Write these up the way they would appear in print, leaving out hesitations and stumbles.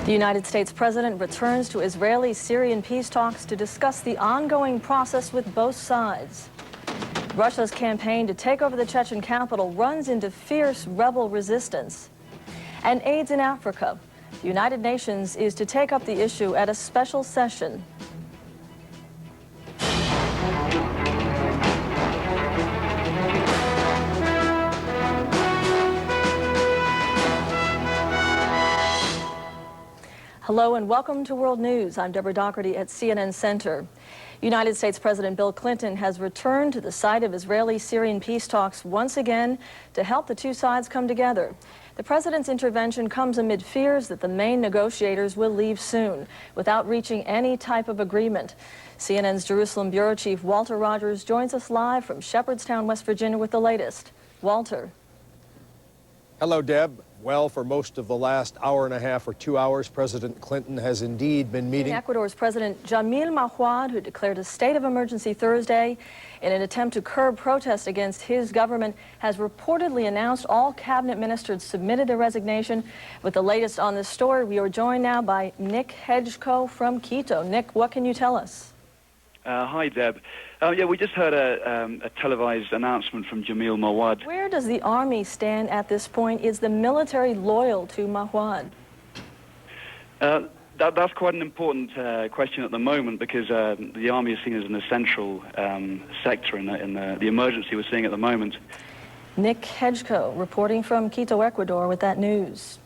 The United States president returns to Israeli-Syrian peace talks to discuss the ongoing process with both sides. Russia's campaign to take over the Chechen capital runs into fierce rebel resistance. And AIDS in Africa. The United Nations is to take up the issue at a special session. Hello and welcome to World News. I'm Debra Daugherty at CNN Center. United States President Bill Clinton has returned to the site of Israeli-Syrian peace talks once again to help the two sides come together. The president's intervention comes amid fears that the main negotiators will leave soon without reaching any type of agreement. CNN's Jerusalem Bureau Chief Walter Rogers joins us live from Shepherdstown, West Virginia with the latest. Walter. Hello, Deb. Well, for most of the last hour and a half or 2 hours, President Clinton has indeed been meeting Ecuador's President Jamil Mahuad, who declared a state of emergency Thursday in an attempt to curb protests against his government, has reportedly announced all cabinet ministers submitted their resignation. With the latest on this story, we are joined now by Nick Hedgeko from Quito. Nick, what can you tell us? Hi, Deb. Yeah, we just heard a televised announcement from Jamil Mahuad. Where does the army stand at this point? Is the military loyal to Mahuad? That's quite an important question at the moment, because the army is seen as an essential sector in the emergency we're seeing at the moment. Nick Hedgeko reporting from Quito, Ecuador with that news.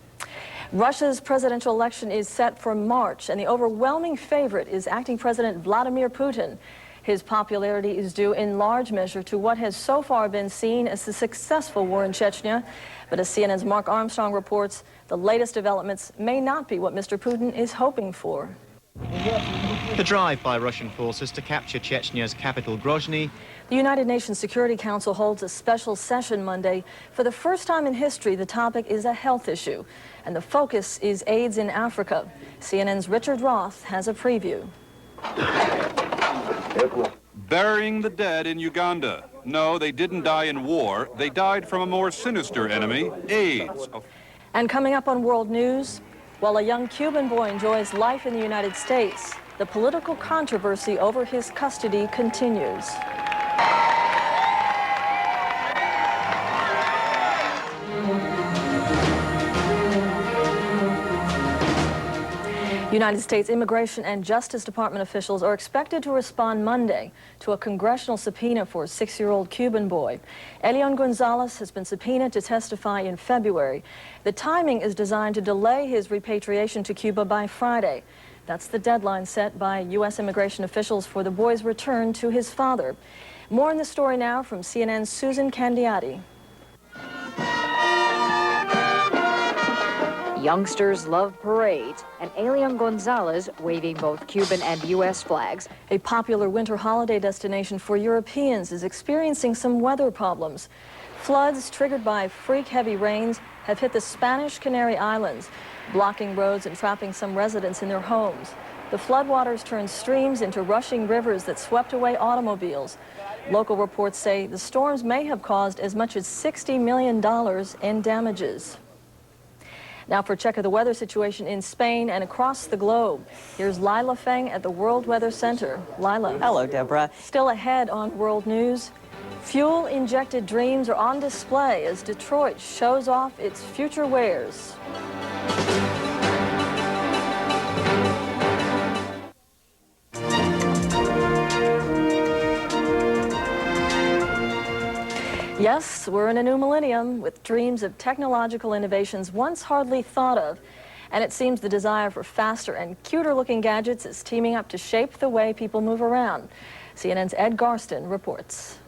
Russia's presidential election is set for March, and the overwhelming favorite is acting President Vladimir Putin. His popularity is due in large measure to what has so far been seen as a successful war in Chechnya. But as CNN's Mark Armstrong reports, the latest developments may not be what Mr. Putin is hoping for. The drive by Russian forces to capture Chechnya's capital, Grozny. The United Nations Security Council holds a special session Monday. For the first time in history, the topic is a health issue, and the focus is AIDS in Africa. CNN's Richard Roth has a preview. Burying the dead in Uganda. No, they didn't die in war. They died from a more sinister enemy, AIDS. And coming up on World News, while a young Cuban boy enjoys life in the United States, the political controversy over his custody continues. United States Immigration and Justice Department officials are expected to respond Monday to a congressional subpoena for a 6-year-old Cuban boy. Elian Gonzalez has been subpoenaed to testify in February. The timing is designed to delay his repatriation to Cuba by Friday. That's the deadline set by U.S. immigration officials for the boy's return to his father. More on the story now from CNN's Susan Candiati. Youngsters love parades, and Elian Gonzalez waving both Cuban and U.S. flags. A popular winter holiday destination for Europeans is experiencing some weather problems. Floods triggered by freak heavy rains have hit the Spanish Canary Islands, blocking roads and trapping some residents in their homes. The floodwaters turned streams into rushing rivers that swept away automobiles. Local reports say the storms may have caused as much as $60 million in damages. Now for a check of the weather situation in Spain and across the globe. Here's Lila Feng at the World Weather Center. Lila. Hello, Deborah. Still ahead on World News. Fuel-injected dreams are on display as Detroit shows off its future wares. Yes, we're in a new millennium with dreams of technological innovations once hardly thought of. And it seems the desire for faster and cuter-looking gadgets is teaming up to shape the way people move around. CNN's Ed Garston reports.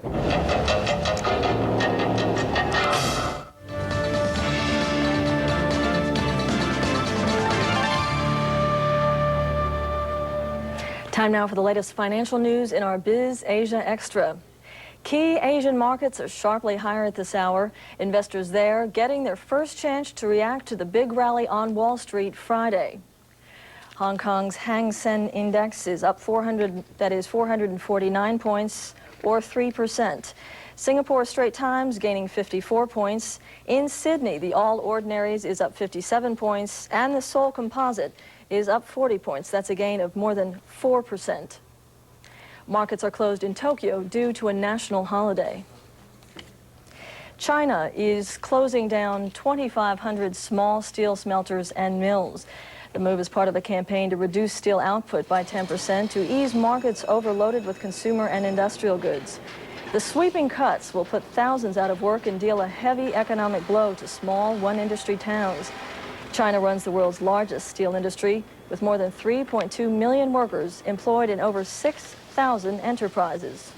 Time now for the latest financial news in our Biz Asia Extra. Key Asian markets are sharply higher at this hour. Investors there getting their first chance to react to the big rally on Wall Street Friday. Hong Kong's Hang Seng Index is up 449 points, or 3%. Singapore Straits Times gaining 54 points. In Sydney, the All Ordinaries is up 57 points, and the Seoul Composite is up 40 points. That's a gain of more than 4%. Markets are closed in Tokyo due to a national holiday. China is closing down 2,500 small steel smelters and mills. The move is part of a campaign to reduce steel output by 10% to ease markets overloaded with consumer and industrial goods. The sweeping cuts will put thousands out of work and deal a heavy economic blow to small one-industry towns. China runs the world's largest steel industry, with more than 3.2 million workers employed in over 6,000 enterprises.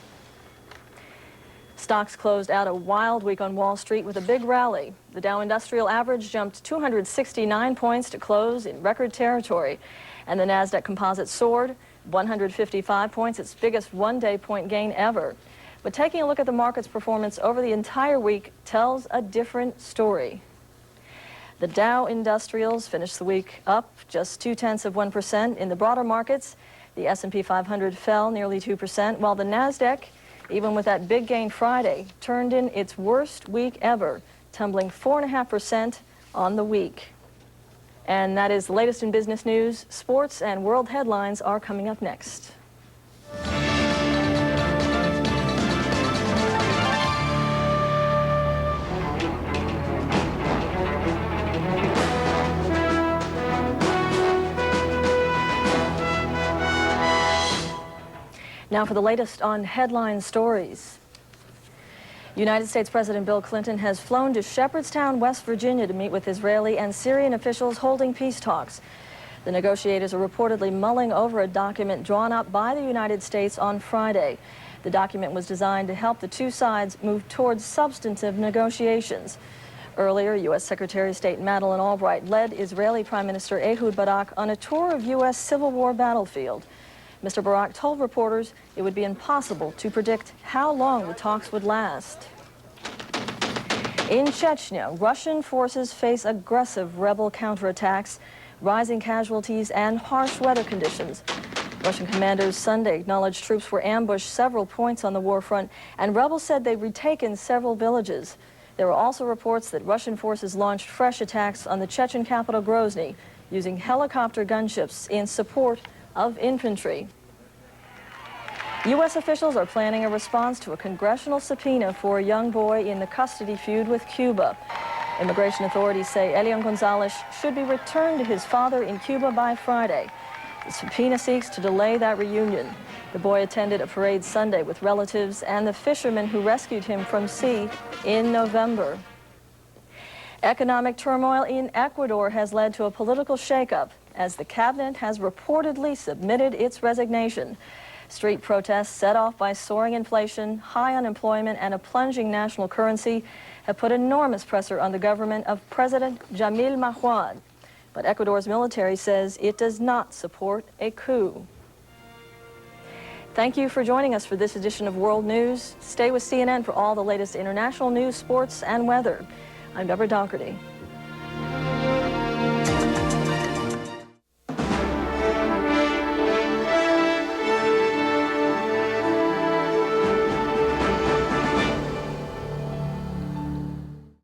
Stocks closed out a wild week on Wall Street with a big rally. The Dow Industrial Average jumped 269 points to close in record territory, and the Nasdaq Composite soared 155 points, its biggest one-day point gain ever. But taking a look at the market's performance over the entire week tells a different story. The Dow Industrials finished the week up just 0.2%. In the broader markets, the S&P 500 fell nearly 2%, while the Nasdaq, even with that big gain Friday, turned in its worst week ever, tumbling 4.5% on the week. And that is the latest in business news. Sports and world headlines are coming up next. Now for the latest on headline stories. United States President Bill Clinton has flown to Shepherdstown, West Virginia to meet with Israeli and Syrian officials holding peace talks. The negotiators are reportedly mulling over a document drawn up by the United States on Friday. The document was designed to help the two sides move towards substantive negotiations. Earlier, U.S. Secretary of State Madeleine Albright led Israeli Prime Minister Ehud Barak on a tour of U.S. Civil War battlefield. Mr. Barak told reporters it would be impossible to predict how long the talks would last. In Chechnya, Russian forces face aggressive rebel counterattacks, rising casualties, and harsh weather conditions. Russian commanders Sunday acknowledged troops were ambushed several points on the war front, and rebels said they'd retaken several villages. There were also reports that Russian forces launched fresh attacks on the Chechen capital Grozny, using helicopter gunships in support of infantry. U.S. officials are planning a response to a congressional subpoena for a young boy in the custody feud with Cuba. Immigration authorities say Elian Gonzalez should be returned to his father in Cuba by Friday. The subpoena seeks to delay that reunion. The boy attended a parade Sunday with relatives and the fishermen who rescued him from sea in November. Economic turmoil in Ecuador has led to a political shakeup as the cabinet has reportedly submitted its resignation. Street protests set off by soaring inflation, high unemployment, and a plunging national currency have put enormous pressure on the government of President Jamil Mahuad. But Ecuador's military says it does not support a coup. Thank you for joining us for this edition of World News. Stay with CNN for all the latest international news, sports, and weather. I'm Debra Daugherty.